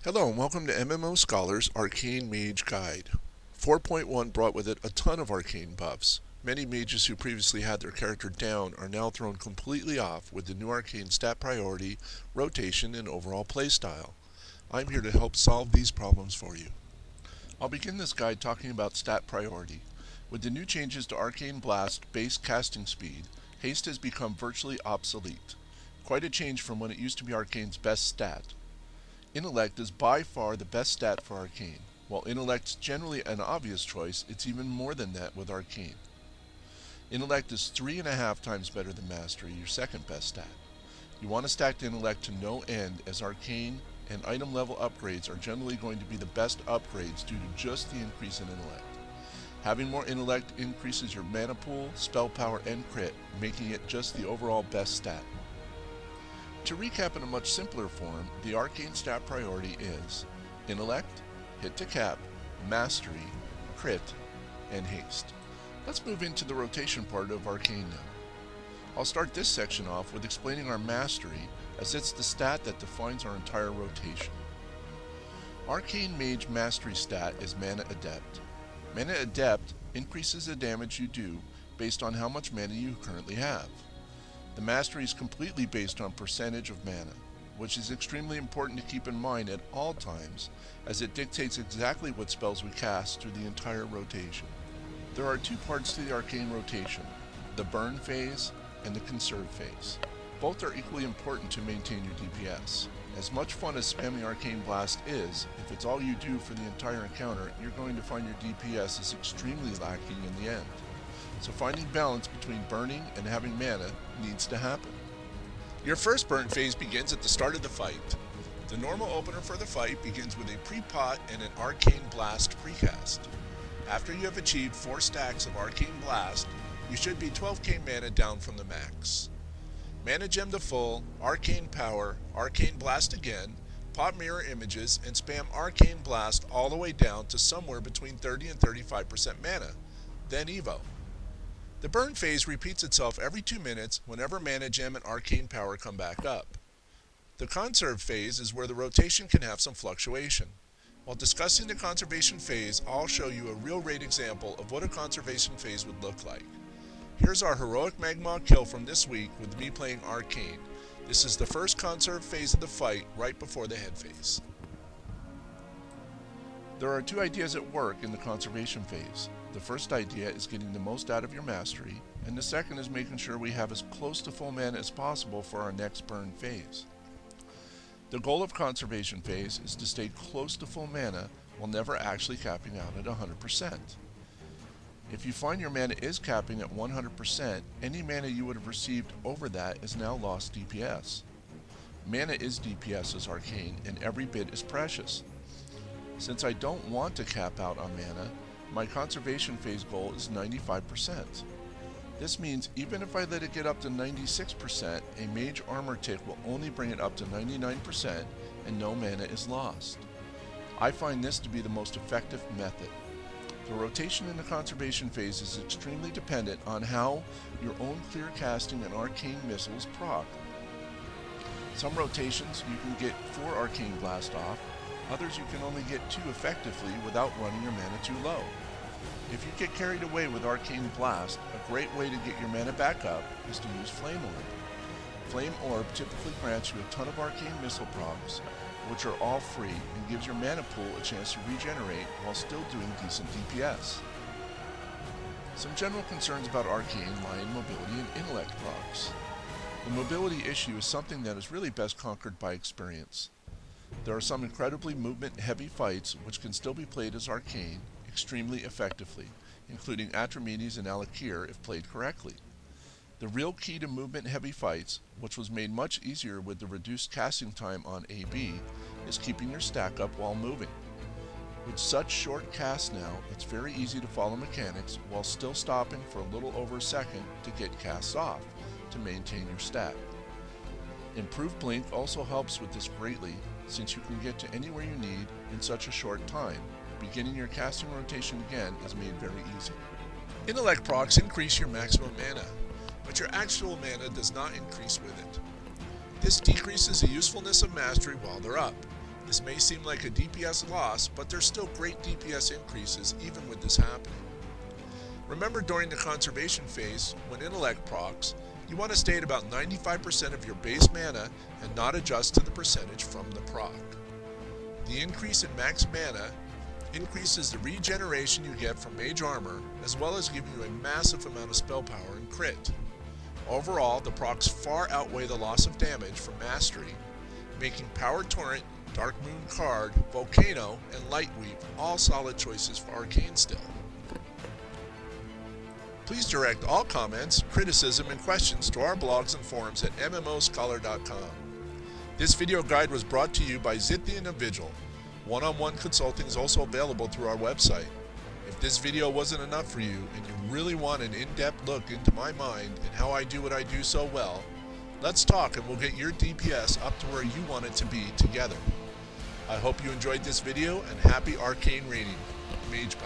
Hello and welcome to MMOScholar's Arcane Mage Guide. 4.1 brought with it a ton of arcane buffs. Many mages who previously had their character down are now thrown completely off with the new arcane stat priority, rotation, and overall playstyle. I'm here to help solve these problems for you. I'll begin this guide talking about stat priority. With the new changes to Arcane Blast base casting speed, haste has become virtually obsolete. Quite a change from when it used to be Arcane's best stat. Intellect is by far the best stat for Arcane. While Intellect is generally an obvious choice, it's even more than that with Arcane. Intellect is 3.5 times better than Mastery, your second best stat. You want to stack Intellect to no end, as Arcane and item level upgrades are generally going to be the best upgrades due to just the increase in Intellect. Having more Intellect increases your mana pool, spell power, and crit, making it just the overall best stat. To recap in a much simpler form, the Arcane stat priority is Intellect, Hit to Cap, Mastery, Crit, and Haste. Let's move into the rotation part of Arcane now. I'll start this section off with explaining our Mastery, as it's the stat that defines our entire rotation. Arcane Mage Mastery stat is Mana Adept. Mana Adept increases the damage you do based on how much mana you currently have. The mastery is completely based on percentage of mana, which is extremely important to keep in mind at all times, as it dictates exactly what spells we cast through the entire rotation. There are two parts to the arcane rotation, the burn phase and the conserve phase. Both are equally important to maintain your DPS. As much fun as spamming Arcane Blast is, if it's all you do for the entire encounter, you're going to find your DPS is extremely lacking in the end. So finding balance between burning and having mana needs to happen. Your first burn phase begins at the start of the fight. The normal opener for the fight begins with a pre-pot and an Arcane Blast precast. After you have achieved 4 stacks of Arcane Blast, you should be 12k mana down from the max. Mana gem to full, Arcane Power, Arcane Blast again, pop mirror images, and spam Arcane Blast all the way down to somewhere between 30 and 35% mana, then Evo. The burn phase repeats itself every 2 minutes whenever Mana Gem and Arcane Power come back up. The conserve phase is where the rotation can have some fluctuation. While discussing the conservation phase, I'll show you a real rate example of what a conservation phase would look like. Here's our heroic Magma kill from this week with me playing Arcane. This is the first conserve phase of the fight right before the head phase. There are 2 ideas at work in the conservation phase. The first idea is getting the most out of your mastery, and the second is making sure we have as close to full mana as possible for our next burn phase. The goal of conservation phase is to stay close to full mana while never actually capping out at 100%. If you find your mana is capping at 100%, any mana you would have received over that is now lost DPS. Mana is DPS as Arcane, and every bit is precious. Since I don't want to cap out on mana, my conservation phase goal is 95%. This means even if I let it get up to 96%, a mage armor tick will only bring it up to 99% and no mana is lost. I find this to be the most effective method. The rotation in the conservation phase is extremely dependent on how your own clear casting and arcane missiles proc. Some rotations you can get 4 Arcane Blast off, others you can only get 2 effectively without running your mana too low. If you get carried away with Arcane Blast, a great way to get your mana back up is to use Flame Orb. Flame Orb typically grants you a ton of arcane missile procs, which are all free, and gives your mana pool a chance to regenerate while still doing decent DPS. Some general concerns about Arcane lie in mobility and intellect procs. The mobility issue is something that is really best conquered by experience. There are some incredibly movement-heavy fights which can still be played as Arcane extremely effectively, including Atramedes and Alakir if played correctly. The real key to movement-heavy fights, which was made much easier with the reduced casting time on AB, is keeping your stack up while moving. With such short casts now, it's very easy to follow mechanics while still stopping for a little over a second to get casts off to maintain your stack. Improved Blink also helps with this greatly, since you can get to anywhere you need in such a short time. Beginning your casting rotation again is made very easy. Intellect procs increase your maximum mana, but your actual mana does not increase with it. This decreases the usefulness of mastery while they're up. This may seem like a DPS loss, but there's still great DPS increases even with this happening. Remember, during the conservation phase, when intellect procs, you want to stay at about 95% of your base mana and not adjust to the percentage from the proc. The increase in max mana increases the regeneration you get from mage armor, as well as giving you a massive amount of spell power and crit. Overall, the procs far outweigh the loss of damage from mastery, making Power Torrent, Dark Moon Card, Volcano, and Lightweave all solid choices for Arcane still. Please direct all comments, criticism, and questions to our blogs and forums at MMOScholar.com. This video guide was brought to you by Zythian of Vigil. One-on-one consulting is also available through our website. If this video wasn't enough for you and you really want an in-depth look into my mind and how I do what I do so well, let's talk and we'll get your DPS up to where you want it to be together. I hope you enjoyed this video and happy arcane raiding. Mage Bye.